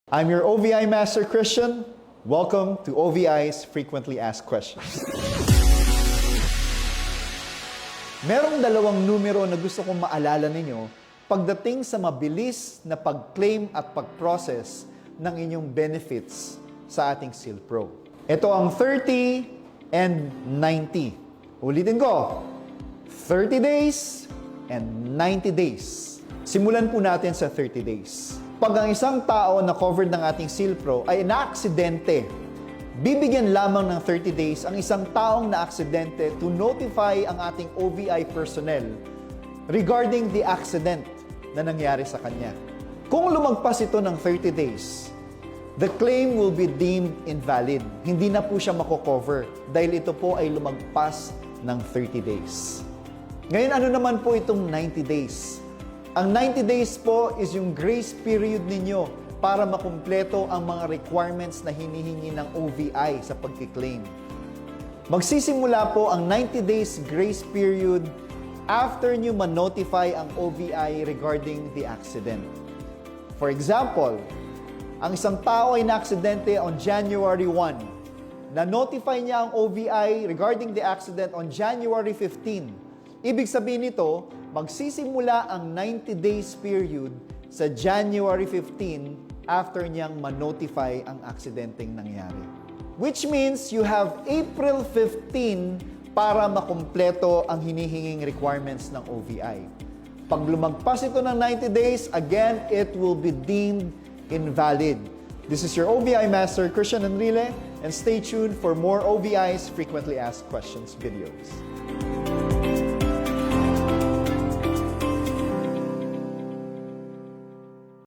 I'm your OVI Master Christian. Welcome to OVI's Frequently Asked Questions. Merong dalawang numero na gusto kong maalala ninyo pagdating sa mabilis na pag-claim at pag-process ng inyong benefits sa ating SealPro. Ito ang 30 and 90. Ulitin ko, 30 days and 90 days. Simulan po natin sa 30 days. Pag ang isang tao na covered ng ating SealPro ay naaksidente, bibigyan lamang ng 30 days ang isang taong naaksidente to notify ang ating OVI personnel regarding the accident na nangyari sa kanya. Kung lumagpas ito ng 30 days, the claim will be deemed invalid. Hindi na po siya mako-cover dahil ito po ay lumagpas ng 30 days. Ngayon, ano naman po itong 90 days? Ang 90 days po is yung grace period ninyo para makumpleto ang mga requirements na hinihingi ng OVI sa pagkiklaim. Magsisimula po ang 90 days grace period after nyo ma-notify ang OVI regarding the accident. For example, ang isang tao ay na-aksidente on January 1. Na-notify niya ang OVI regarding the accident on January 15. Ibig sabihin nito, magsisimula ang 90 days period sa January 15 after niyang ma-notify ang aksidenteng nangyari. Which means you have April 15 para makumpleto ang hinihinging requirements ng OVI. Pag lumagpas ito ng 90 days, again, it will be deemed invalid. This is your OVI Master, Christian Enrile, and stay tuned for more OVI's Frequently Asked Questions videos.